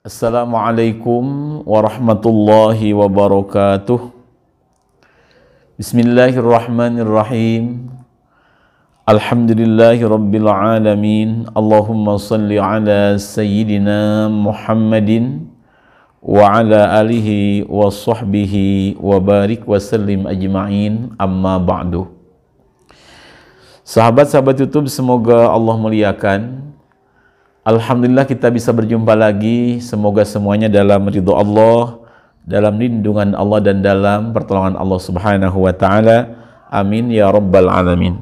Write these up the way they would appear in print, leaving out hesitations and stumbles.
Assalamualaikum warahmatullahi wabarakatuh. Bismillahirrahmanirrahim. Alhamdulillahi rabbil alamin. Allahumma salli ala sayyidina Muhammadin wa ala alihi wa sahbihi wa barik wa sallim ajma'in, amma ba'du. Sahabat-sahabat YouTube, semoga Allah muliakan. Alhamdulillah kita bisa berjumpa lagi. Semoga semuanya dalam ridho Allah, dalam lindungan Allah, dan dalam pertolongan Allah Subhanahu wa ta'ala. Amin ya rabbal alamin.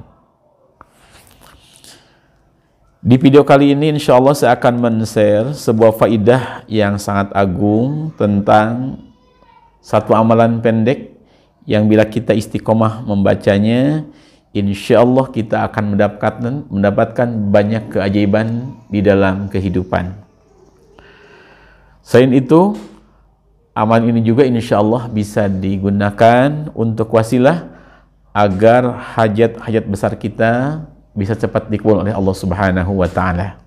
Di video kali ini insya Allah saya akan men-share sebuah faidah yang sangat agung tentang satu amalan pendek yang bila kita istiqomah membacanya, insya Allah kita akan mendapatkan banyak keajaiban di dalam kehidupan. Selain itu, amalan ini juga insya Allah bisa digunakan untuk wasilah agar hajat-hajat besar kita bisa cepat dikabul oleh Allah Subhanahu wa ta'ala.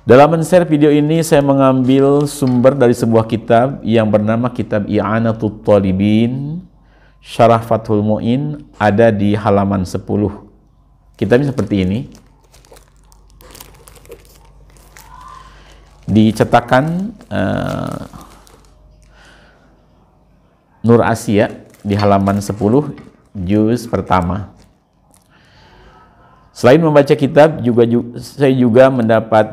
Dalam men-share video ini saya mengambil sumber dari sebuah kitab yang bernama Kitab I'anatut Talibin Syarah Fathul Mu'in, ada di halaman 10. Kitabnya seperti ini. Dicetakan Nur Asia di halaman 10, juz pertama. Selain membaca kitab, saya juga mendapat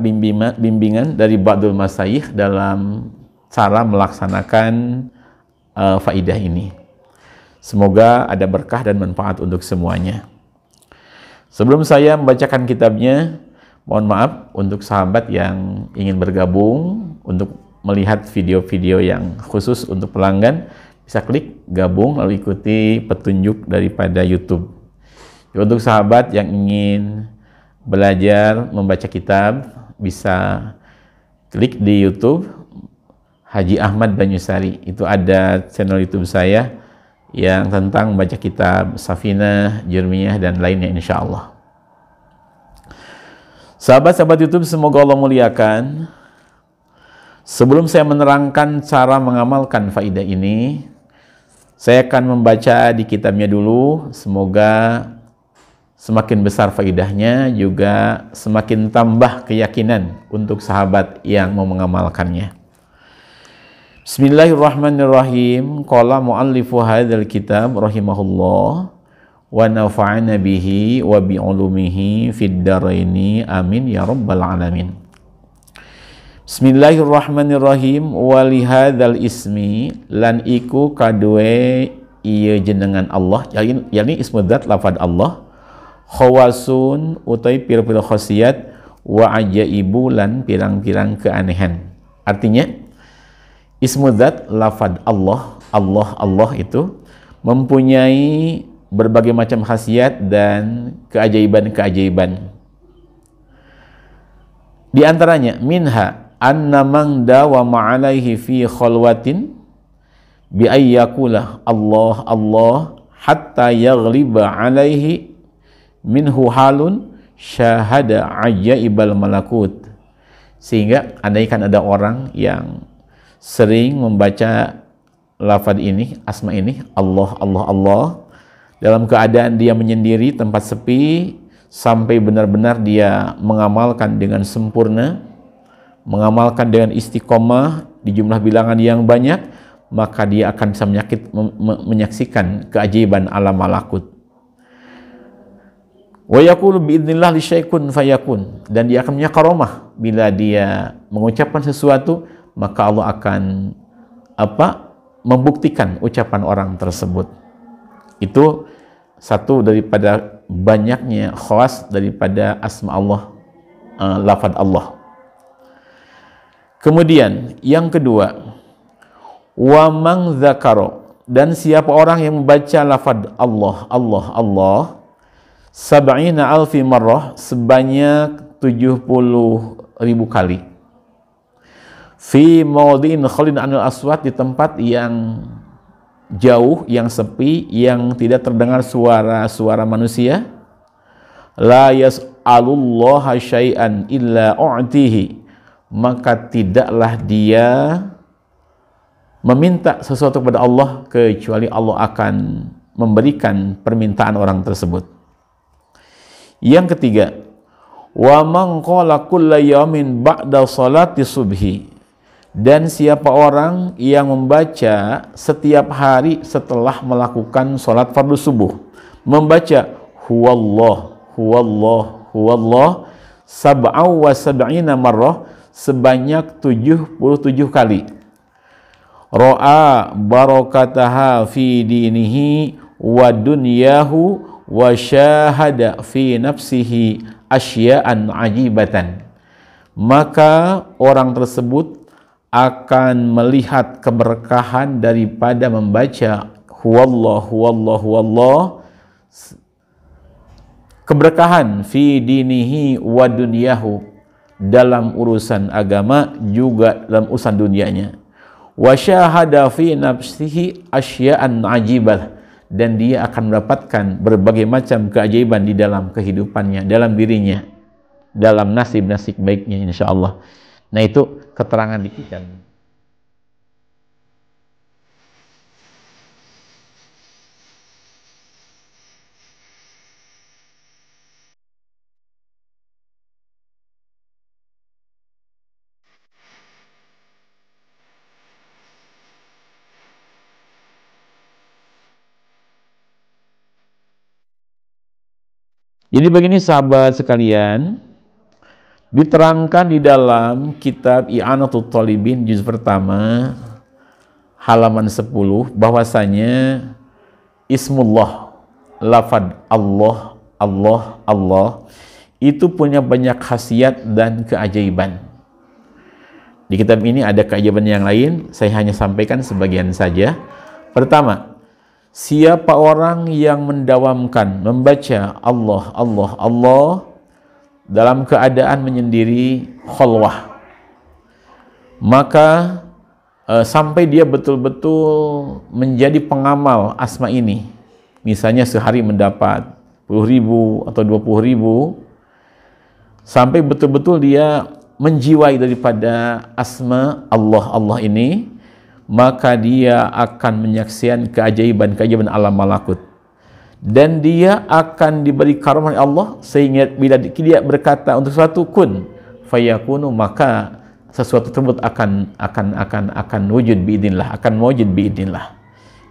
bimbingan dari Ba'dul Masyayikh dalam cara melaksanakan faidah ini. Semoga ada berkah dan manfaat untuk semuanya. Sebelum saya membacakan kitabnya, mohon maaf untuk sahabat yang ingin bergabung untuk melihat video-video yang khusus untuk pelanggan, bisa klik gabung lalu ikuti petunjuk daripada YouTube. Untuk sahabat yang ingin belajar membaca kitab, bisa klik di YouTube Haji Ahmad Banyusari. Itu ada channel YouTube saya yang tentang membaca kitab Safinah, Jurmiyah, dan lainnya insya Allah. Sahabat-sahabat YouTube, semoga Allah muliakan. Sebelum saya menerangkan cara mengamalkan faidah ini, saya akan membaca di kitabnya dulu. Semoga semakin besar faidahnya, juga semakin tambah keyakinan untuk sahabat yang mau mengamalkannya. Bismillahirrahmanirrahim. Qala muallifu hadzal kitab rahimahullah wa nafa'ana bihi wa bi ulumihi fid dharaini, amin ya rabbal alamin. Bismillahirrahmanirrahim. Wa li hadzal ismi, lan iku kadue ieu jenengan Allah, yakni ismu dzat lafaz Allah, khawasun utai pir-pir khasiat, wa ajaibu lan pirang-pirang keanehan. Artinya ismu dzat lafaz Allah, Allah itu mempunyai berbagai macam khasiat dan keajaiban-keajaiban. Di antaranya minha anna man dawama alaihi fi khalwatin bi ayyakulah Allah Allah hatta yaghliba alaihi minhu halun syahada ajaibal malakut. Sehingga andaikan ada orang yang sering membaca lafaz ini, asma ini, Allah Allah Allah, dalam keadaan dia menyendiri tempat sepi, sampai benar-benar dia mengamalkan dengan sempurna, mengamalkan dengan istiqomah di jumlah bilangan yang banyak, maka dia akan bisa menyaksikan keajaiban alam malakut. Wa yaqulu biidznillah li syai'un fayakun, dan dia akan punya karomah bila dia mengucapkan sesuatu, maka Allah akan membuktikan ucapan orang tersebut. Itu satu daripada banyaknya khawas daripada asma Allah, lafaz Allah. Kemudian yang kedua, wa man dzakara, dan siapa orang yang membaca lafaz Allah Allah Allah sab'ina alfi marrah, sebanyak 70.000 kali, fi maudhi'in khalin anil aswat, di tempat yang jauh, yang sepi, yang tidak terdengar suara-suara manusia, la yas'alullaha syai'an illa u'tihi, maka tidaklah dia meminta sesuatu kepada Allah kecuali Allah akan memberikan permintaan orang tersebut. Yang ketiga, wa man qala kulla yawmin ba'da salati subhi, dan siapa orang yang membaca setiap hari setelah melakukan salat fardu subuh, membaca huwallah huwallah huwallah sab'au wa sab'ina marrah, sebanyak 77 kali, ra'a barakataha fi dinihi wa dunyahu wa syahada fi nafsihi asya'an ajibatan, maka orang tersebut akan melihat keberkahan daripada membaca huwallah huwallah huwallah, keberkahan fi dinihi wa dunyahu, dalam urusan agama juga dalam urusan dunianya, wa syahada fi nafsihi asya'an ajibah, dan dia akan mendapatkan berbagai macam keajaiban di dalam kehidupannya, dalam dirinya, dalam nasib-nasib baiknya insyaallah. Nah, itu keterangan dikit kan. Jadi begini sahabat sekalian, diterangkan di dalam kitab I'anatul Talibin juz pertama halaman 10 bahwasanya ismullah, lafaz Allah, Allah, Allah itu punya banyak khasiat dan keajaiban. Di kitab ini ada keajaiban yang lain, saya hanya sampaikan sebagian saja. Pertama, siapa orang yang mendawamkan membaca Allah, Allah, Allah dalam keadaan menyendiri khalwah, maka sampai dia betul-betul menjadi pengamal asma ini, misalnya sehari mendapat 10.000 atau 20.000, sampai betul-betul dia menjiwai daripada asma Allah, Allah ini, maka dia akan menyaksikan keajaiban-keajaiban alam malakut, dan dia akan diberi karunia Allah sehingga bila dia berkata untuk sesuatu kun fayakunu, maka sesuatu tersebut akan wujud biidznillah, akan wujud biidznillah.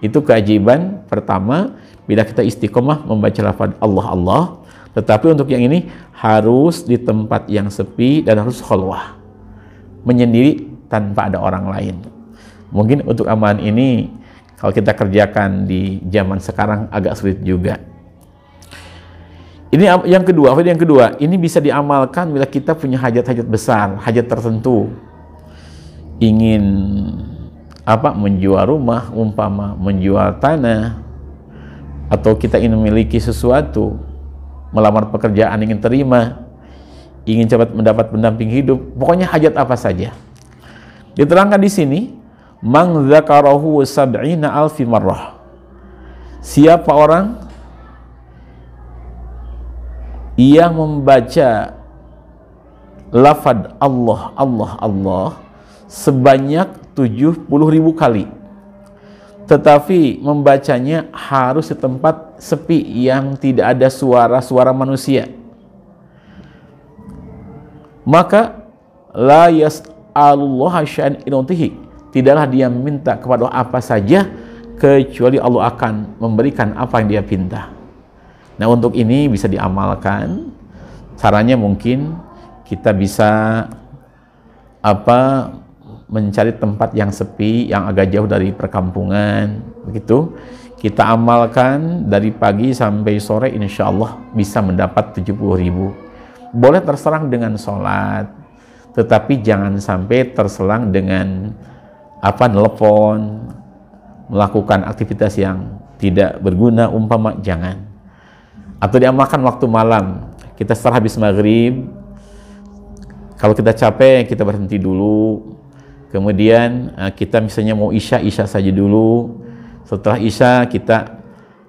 Itu keajaiban pertama bila kita istiqomah membaca lafaz Allah, Allah. Tetapi untuk yang ini harus di tempat yang sepi dan harus khalwah, menyendiri tanpa ada orang lain. Mungkin untuk amalan ini kalau kita kerjakan di zaman sekarang agak sulit juga. Ini yang kedua, yang kedua, ini bisa diamalkan bila kita punya hajat-hajat besar, hajat tertentu. Ingin menjual rumah, umpama menjual tanah, atau kita ingin memiliki sesuatu, melamar pekerjaan ingin terima, ingin cepat mendapat pendamping hidup, pokoknya hajat apa saja. Diterangkan di sini, man dzakarahu sab'ina alfi marrah, siapa orang yang membaca lafaz Allah, Allah, Allah sebanyak 70.000 kali, tetapi membacanya harus di tempat sepi yang tidak ada suara-suara manusia, maka la yas'alullaha syai'an inutihi, tidaklah dia meminta kepada Allah apa saja kecuali Allah akan memberikan apa yang dia pinta. Nah, untuk ini bisa diamalkan. Caranya mungkin kita bisa mencari tempat yang sepi, yang agak jauh dari perkampungan, begitu. Kita amalkan dari pagi sampai sore, insya Allah bisa mendapat 70.000. Boleh terserang dengan sholat, tetapi jangan sampai terselang dengan telepon, melakukan aktivitas yang tidak berguna, umpama, jangan. Atau diamalkan waktu malam, kita setelah habis maghrib, kalau kita capek kita berhenti dulu, kemudian kita misalnya mau isya saja dulu, setelah isya kita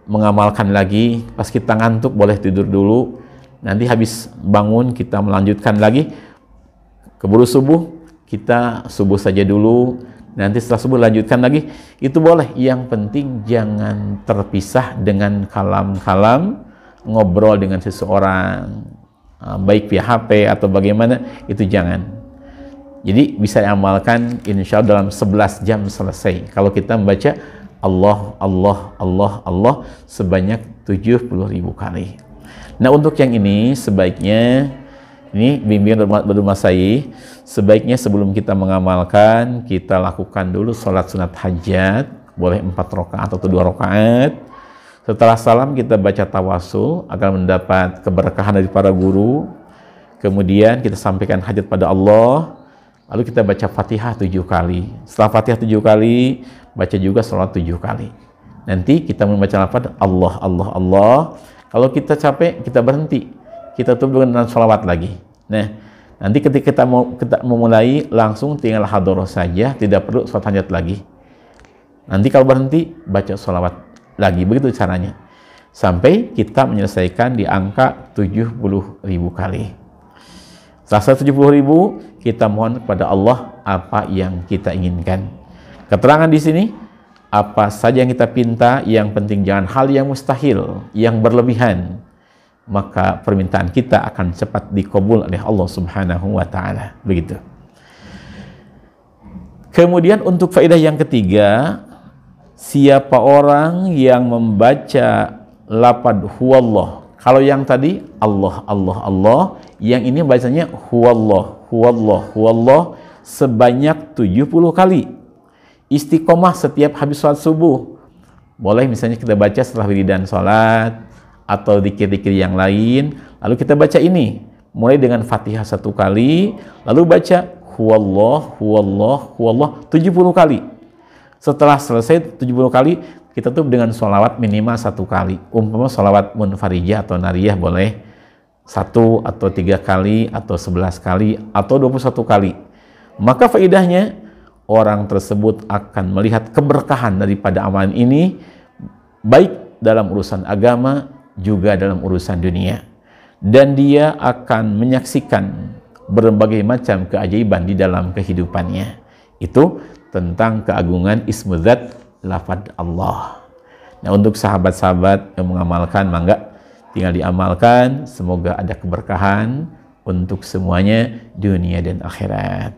mengamalkan lagi, pas kita ngantuk boleh tidur dulu, nanti habis bangun kita melanjutkan lagi, keburu subuh kita subuh saja dulu, nanti setelah subuh lanjutkan lagi, itu boleh. Yang penting jangan terpisah dengan kalam-kalam, ngobrol dengan seseorang, baik via HP atau bagaimana, itu jangan. Jadi bisa diamalkan insya Allah dalam 11 jam selesai kalau kita membaca Allah, Allah, Allah, Allah sebanyak 70.000 kali. Nah, untuk yang ini sebaiknya, ini bimbingan Badul Masaih, sebaiknya sebelum kita mengamalkan, kita lakukan dulu sholat sunat hajat, boleh 4 rakaat atau 2 rakaat. Setelah salam kita baca tawasul agar mendapat keberkahan dari para guru. Kemudian kita sampaikan hajat pada Allah. Lalu kita baca Fatihah 7 kali. Setelah Fatihah 7 kali, baca juga sholat 7 kali. Nanti kita membaca lafaz Allah, Allah, Allah. Kalau kita capek, kita berhenti. Kita tutup dengan sholawat lagi. Nah, nanti ketika kita mau memulai, langsung tinggal hadoroh saja, tidak perlu sholat hajat lagi. Nanti kalau berhenti, baca sholawat lagi. Begitu caranya. Sampai kita menyelesaikan di angka 70.000 kali. Setelah 70.000, kita mohon kepada Allah apa yang kita inginkan. Keterangan di sini, apa saja yang kita pinta, yang penting jangan hal yang mustahil, yang berlebihan, maka permintaan kita akan cepat dikabul oleh Allah Subhanahu wa Ta'ala. Begitu. Kemudian untuk faedah yang ketiga, siapa orang yang membaca lafaz huwallah. Kalau yang tadi Allah, Allah, Allah, yang ini bacanya huwallah, huwallah, huwallah sebanyak 70 kali. Istiqomah setiap habis sholat subuh. Boleh misalnya kita baca setelah wiridan sholat atau zikir-zikir yang lain, lalu kita baca ini. Mulai dengan Fatihah 1 kali, lalu baca huwallah, huwallah, huwallah 70 kali. Setelah selesai 70 kali, kita tutup dengan sholawat minimal 1 kali. Umpama sholawat munfarijah atau nariyah boleh 1 atau 3 kali atau 11 kali atau 21 kali. Maka faedahnya orang tersebut akan melihat keberkahan daripada amalan ini, baik dalam urusan agama juga dalam urusan dunia. Dan dia akan menyaksikan berbagai macam keajaiban di dalam kehidupannya. Itu tentang keagungan Ismudzat lafaz Allah. Nah, untuk sahabat-sahabat yang mengamalkan, mangga tinggal diamalkan. Semoga ada keberkahan untuk semuanya dunia dan akhirat.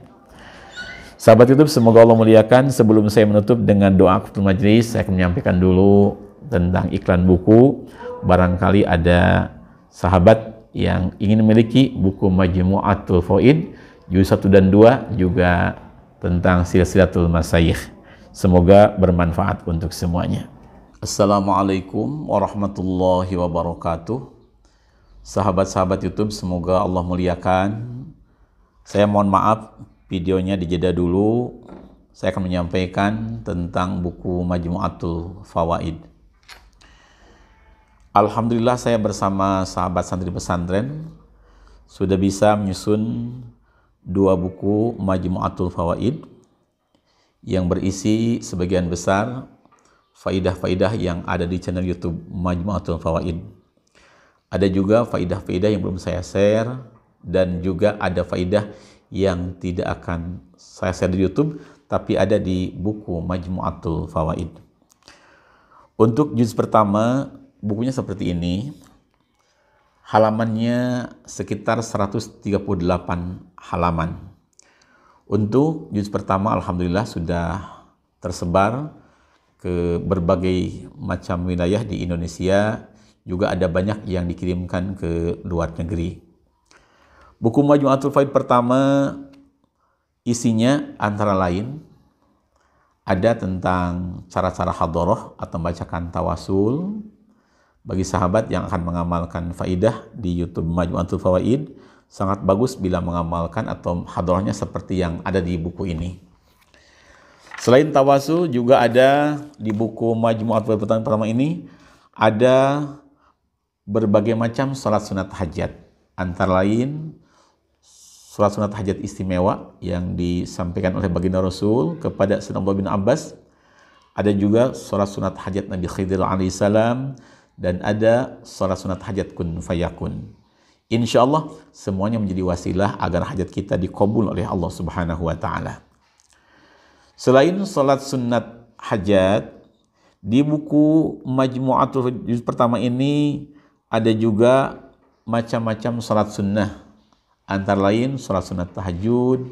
Sahabat YouTube, semoga Allah muliakan. Sebelum saya menutup dengan doa khutul majlis, saya akan menyampaikan dulu tentang iklan buku. Barangkali ada sahabat yang ingin memiliki buku Majmu'atul Fawaid juz 1 dan 2, juga tentang Silsilatul Masyayikh. Semoga bermanfaat untuk semuanya. Assalamualaikum warahmatullahi wabarakatuh. Sahabat-sahabat YouTube, semoga Allah muliakan. Saya mohon maaf, videonya dijeda dulu. Saya akan menyampaikan tentang buku Majmu'atul Fawaid. Alhamdulillah, saya bersama sahabat santri pesantren sudah bisa menyusun 2 buku Majmu'atul Fawaid yang berisi sebagian besar faidah-faidah yang ada di channel YouTube Majmu'atul Fawaid. Ada juga faidah-faidah yang belum saya share, dan juga ada faidah yang tidak akan saya share di YouTube, tapi ada di buku Majmu'atul Fawaid. Untuk juz pertama, bukunya seperti ini. Halamannya sekitar 138 halaman. Untuk juz pertama alhamdulillah sudah tersebar ke berbagai macam wilayah di Indonesia, juga ada banyak yang dikirimkan ke luar negeri. Buku Majmu'atul Fawaid pertama isinya antara lain ada tentang cara-cara hadoroh atau membacakan tawasul bagi sahabat yang akan mengamalkan faidah di YouTube Majmu'atul Fawaid. Sangat bagus bila mengamalkan atau hadrohnya seperti yang ada di buku ini. Selain tawasul, juga ada di buku Majmu'atul Fawaid pertama ini ada berbagai macam sholat sunat hajat. Antara lain sholat sunat hajat istimewa yang disampaikan oleh baginda Rasul kepada Sayyidina Abdullah bin Abbas. Ada juga sholat sunat hajat Nabi Khidir alaihissalam, dan ada sholat sunat hajat kun fayakun. Insya Allah semuanya menjadi wasilah agar hajat kita dikabul oleh Allah Subhanahu wa Ta'ala. Selain salat sunat hajat, di buku Majmu'atul juz pertama ini ada juga macam-macam salat sunnah, antara lain salat sunat tahajud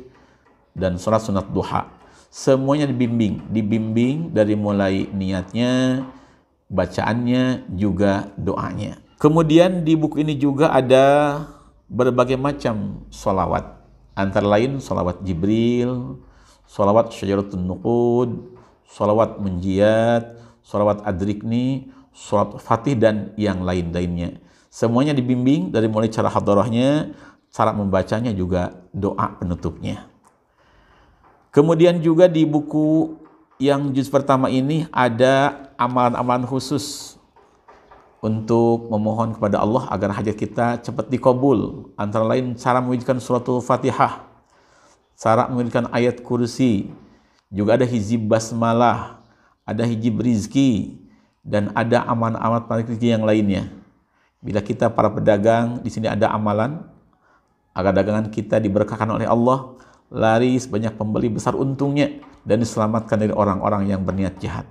dan salat sunat duha. Semuanya dibimbing dari mulai niatnya, bacaannya, juga doanya. Kemudian di buku ini juga ada berbagai macam sholawat, antara lain sholawat Jibril, sholawat Syajaratun Nuqud, sholawat Munjiat, sholawat Adrikni, sholawat Fatih, dan yang lain-lainnya. Semuanya dibimbing dari mulai cara hadarahnya, cara membacanya, juga doa penutupnya. Kemudian juga di buku yang juz pertama ini ada amalan-amalan khusus untuk memohon kepada Allah agar hajat kita cepat dikabul. Antara lain cara mengucapkan suratul Fatihah, cara mengucapkan ayat kursi, juga ada hizib basmalah, ada hizib rizki, dan ada aman-aman rezeki yang lainnya. Bila kita para pedagang, di sini ada amalan agar dagangan kita diberkahkan oleh Allah, laris, banyak pembeli, besar untungnya, dan diselamatkan dari orang-orang yang berniat jahat.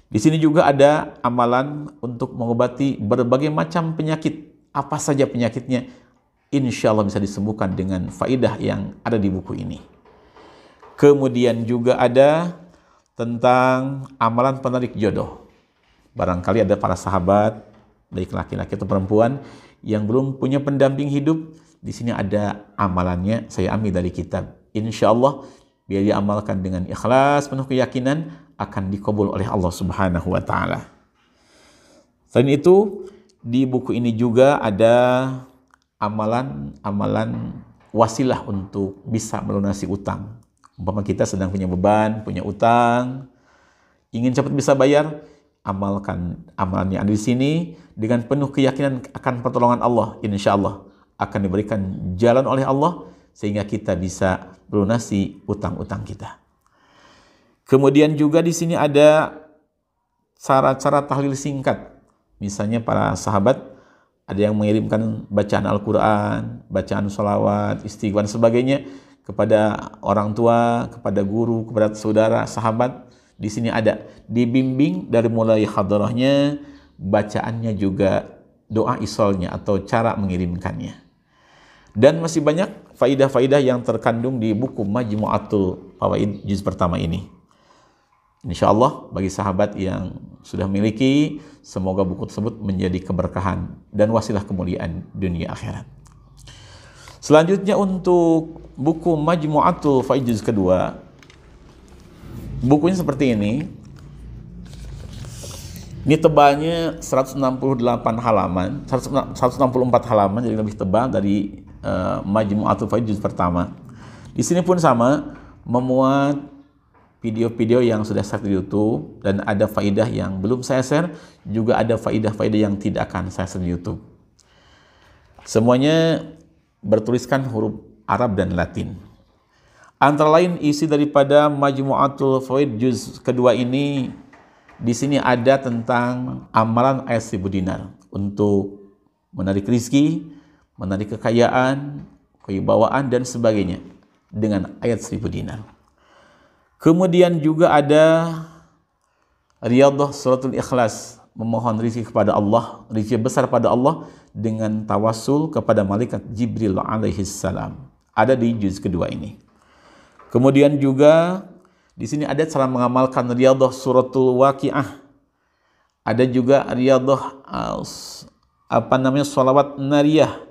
Di sini juga ada amalan untuk mengobati berbagai macam penyakit. Apa saja penyakitnya, insya Allah bisa disembuhkan dengan faidah yang ada di buku ini. Kemudian juga ada tentang amalan penarik jodoh. Barangkali ada para sahabat, baik laki-laki atau perempuan, yang belum punya pendamping hidup. Di sini ada amalannya, saya ambil dari kitab. Insya Allah, biar diamalkan dengan ikhlas, penuh keyakinan, akan dikabul oleh Allah Subhanahu wa Ta'ala. Selain itu, di buku ini juga ada amalan-amalan wasilah untuk bisa melunasi utang. Umpama kita sedang punya beban, punya utang, ingin cepat bisa bayar, amalkan amalan yang ada di sini dengan penuh keyakinan akan pertolongan Allah. Insya Allah akan diberikan jalan oleh Allah sehingga kita bisa melunasi utang-utang kita. Kemudian juga di sini ada cara-cara tahlil singkat. Misalnya para sahabat ada yang mengirimkan bacaan Al-Quran, bacaan sholawat, istighfar, dan sebagainya kepada orang tua, kepada guru, kepada saudara, sahabat. Di sini ada dibimbing dari mulai hadarahnya, bacaannya, juga doa isolnya atau cara mengirimkannya. Dan masih banyak faidah-faidah yang terkandung di buku Majmu'atul Fawaid juz pertama ini. Insya Allah bagi sahabat yang sudah memiliki, semoga buku tersebut menjadi keberkahan dan wasilah kemuliaan dunia akhirat. Selanjutnya untuk buku Majmu'atul Fawaid juz kedua, bukunya seperti ini. Ini tebalnya 168 halaman, 164 halaman, jadi lebih tebal dari Majmu'atul Fawaid juz pertama. Di sini pun sama, memuat video-video yang sudah share di YouTube, dan ada faidah yang belum saya share, juga ada faidah-faidah yang tidak akan saya share di YouTube. Semuanya bertuliskan huruf Arab dan Latin. Antara lain isi daripada Majmu'atul Fawaid juz kedua ini, di sini ada tentang amalan ayat 1000 dinar untuk menarik rizki, menarik kekayaan, kewibawaan, dan sebagainya dengan ayat 1000 dinar. Kemudian juga ada Riyadhah Suratul Ikhlas, memohon rizki kepada Allah, rizki besar pada Allah dengan tawassul kepada malaikat Jibril alaihissalam. Ada di juz kedua ini. Kemudian juga di sini ada cara mengamalkan Riyadhah Suratul Waqiah. Ada juga Riyadhah sholawat nariyah,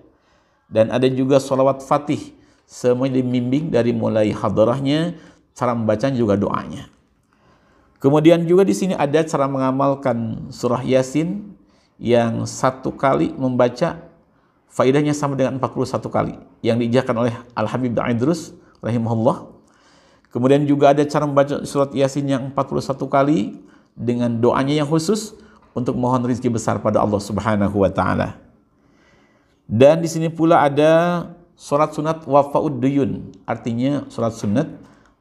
dan ada juga sholawat Fatih. Semuanya dibimbing dari mulai hadarahnya, cara membacanya, juga doanya. Kemudian juga di sini ada cara mengamalkan surah Yasin yang satu kali membaca faidahnya sama dengan 41 kali yang diijakan oleh Al-Habib Idrus rahimahullah. Kemudian juga ada cara membaca surat Yasin yang 41 kali dengan doanya yang khusus untuk mohon rezeki besar pada Allah Subhanahu wa Ta'ala. Dan di sini pula ada surat sunat wafa'ud duyun, artinya surat sunat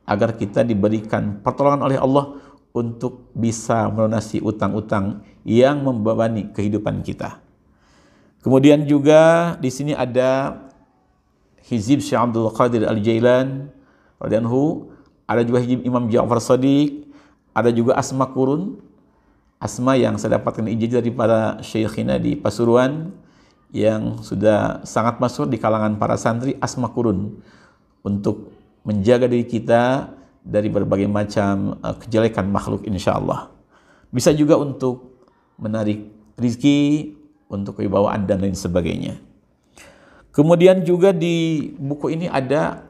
agar kita diberikan pertolongan oleh Allah untuk bisa melunasi utang-utang yang membebani kehidupan kita. Kemudian juga di sini ada hizib Syekh Abdul Qadir Al-Jailan radhiyallahu, ada juga hizib Imam Ja'far Shadiq, ada juga asma kurun, asma yang saya dapatkan ijazah daripada Syekhina di Pasuruan yang sudah sangat masyhur di kalangan para santri, asma kurun untuk menjaga diri kita dari berbagai macam kejelekan makhluk insyaallah. Bisa juga untuk menarik rizki, untuk kewibawaan dan lain sebagainya. Kemudian juga di buku ini ada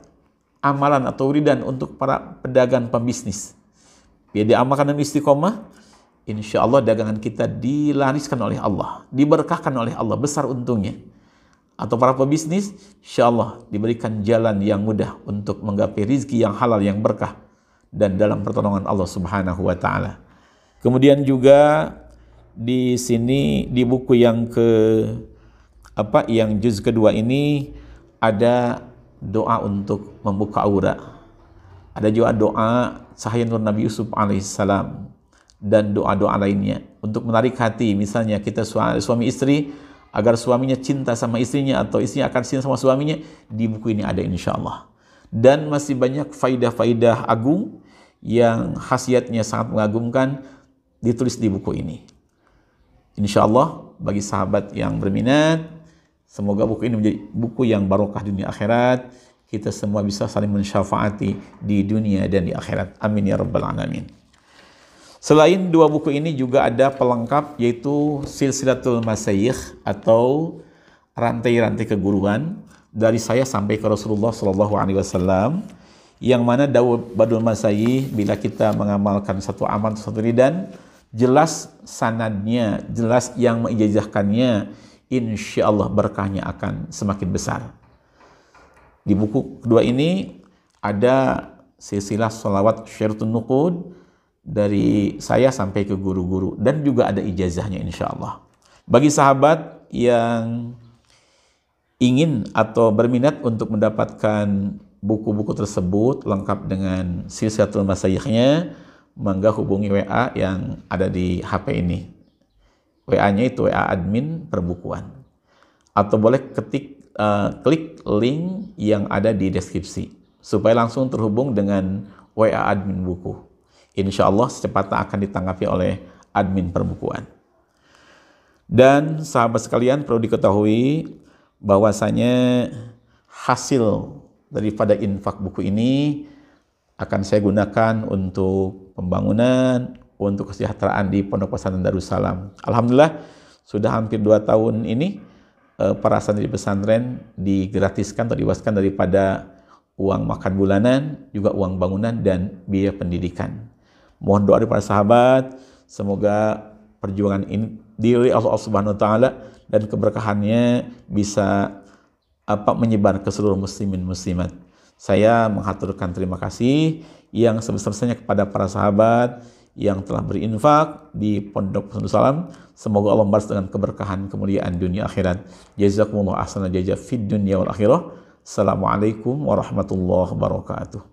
amalan atau wiridan untuk para pedagang pembisnis. Biar diamalkan dan istiqomah, insya Allah dagangan kita dilariskan oleh Allah, diberkahkan oleh Allah, besar untungnya. Atau para pebisnis, insya Allah diberikan jalan yang mudah untuk menggapai rizki yang halal, yang berkah, dan dalam pertolongan Allah Subhanahu wa Ta'ala. Kemudian juga di sini di buku yang yang juz kedua ini ada doa untuk membuka aura. Ada juga doa cahaya nur Nabi Yusuf alaihissalam dan doa-doa lainnya untuk menarik hati. Misalnya kita suami istri, agar suaminya cinta sama istrinya atau istrinya akan cinta sama suaminya, di buku ini ada insya Allah. Dan masih banyak faidah-faidah agung yang khasiatnya sangat mengagumkan ditulis di buku ini. Insya Allah bagi sahabat yang berminat, semoga buku ini menjadi buku yang barokah dunia akhirat. Kita semua bisa saling mensyafaati di dunia dan di akhirat. Amin ya rabbal alamin. Selain dua buku ini juga ada pelengkap, yaitu Silsilatul Masyayikh atau rantai-rantai keguruan dari saya sampai ke Rasulullah SAW, yang mana Daud Badul Masyayikh, bila kita mengamalkan satu amal, satu wiridan, jelas sanadnya, jelas yang mengijazahkannya, insya Allah berkahnya akan semakin besar. Di buku kedua ini ada silsilah sholawat Syairatun Nuqud dari saya sampai ke guru-guru, dan juga ada ijazahnya insya Allah. Bagi sahabat yang ingin atau berminat untuk mendapatkan buku-buku tersebut lengkap dengan silsilatul masyayikhnya, mangga hubungi WA yang ada di HP ini. WA-nya itu WA admin perbukuan. Atau boleh klik link yang ada di deskripsi supaya langsung terhubung dengan WA admin buku. Insya Allah secepatnya akan ditanggapi oleh admin perbukuan. Dan sahabat sekalian, perlu diketahui bahwasanya hasil daripada infak buku ini akan saya gunakan untuk pembangunan, untuk kesejahteraan di Pondok Pesantren Darussalam. Alhamdulillah sudah hampir 2 tahun ini para santri pesantren digratiskan atau dibebaskan daripada uang makan bulanan, juga uang bangunan dan biaya pendidikan. Mohon doa dari para sahabat, semoga perjuangan ini diridhoi Allah Subhanahu wa taala dan keberkahannya bisa menyebar ke seluruh muslimin muslimat. Saya menghaturkan terima kasih yang sebesar-besarnya kepada para sahabat yang telah berinfak di Pondok Pesantren Darussalam. Semoga Allah membalas dengan keberkahan kemuliaan dunia akhirat. Jazakumullah ahsanal jazaa fid dunya wal akhirah. Assalamualaikum warahmatullahi wabarakatuh.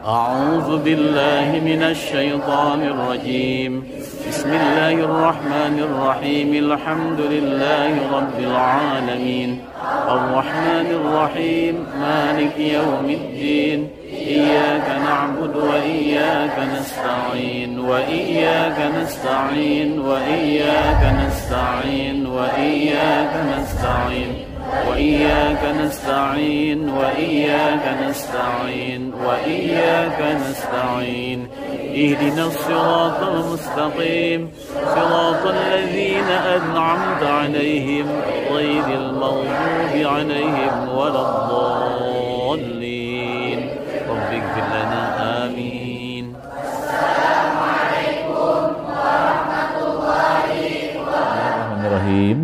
أعوذ بالله من الشيطان الرجيم بسم الله الرحمن الرحيم الحمد لله رب العالمين الرحمن الرحيم مالك يوم الدين إياك نعبد وإياك نستعين وإياك نستعين وإياك نستعين وإياك نستعين وإياك نستعين وإياك نستعين وإياك نستعين اهدنا الصراط المستقيم صراط الذين أنعمت عليهم غير المغضوب عليهم ولا الضالين رب اغفر لنا آمين. السلام عليكم ورحمة الله وبركاته.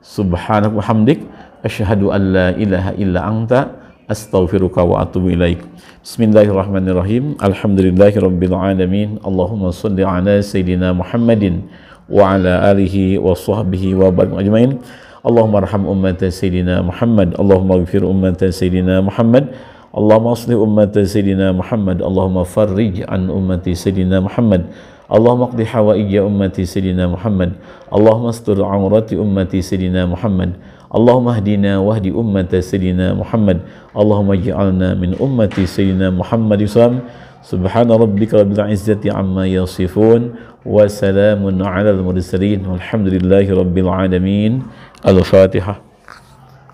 Subhanak wa hamdik asyhadu an la ilaha illa anta astaghfiruka wa atubu ilaik. Bismillahirrahmanirrahim. Alhamdulillahirabbil alamin. Allahumma shalli ala sayidina Muhammadin wa ala alihi wa sahbihi wa barik ajmain. Allahumma arham ummata sayidina Muhammad. Allahumma ighfir ummata sayidina Muhammad. Allahumma aslih ummata sayidina Muhammad. Allahumma farrij an ummati sayidina Muhammad. Allahumma qdi hawaija ummati sayyidina Muhammad. Allahumma astur aurati ummati sayyidina Muhammad. Allahumma hdina wahdi ummati sayyidina Muhammad. Allahumma ij'alna min ummati sayyidina Muhammad. Subhana rabbika rabbil izzati amma yasifun wa salamun 'alal mursalin walhamdulillahi rabbil alamin. Al-Fatihah.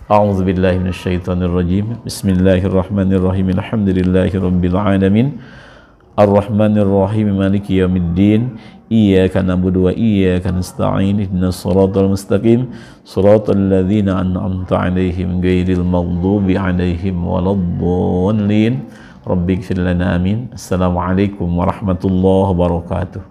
A'udzu billahi minasyaitonir rajim. Bismillahirrahmanirrahim. Alhamdulillahi rabbil alamin. Ar-Rahmanir Rahim Maliki Yaumiddin Iyyaka na'budu wa iyyaka nasta'in ihdinas siratal mustaqim siratal ladzina an'amta 'alaihim ghairil maghdubi 'alaihim waladdallin. Rabbighfir lana amin. Assalamualaikum warahmatullahi wabarakatuh.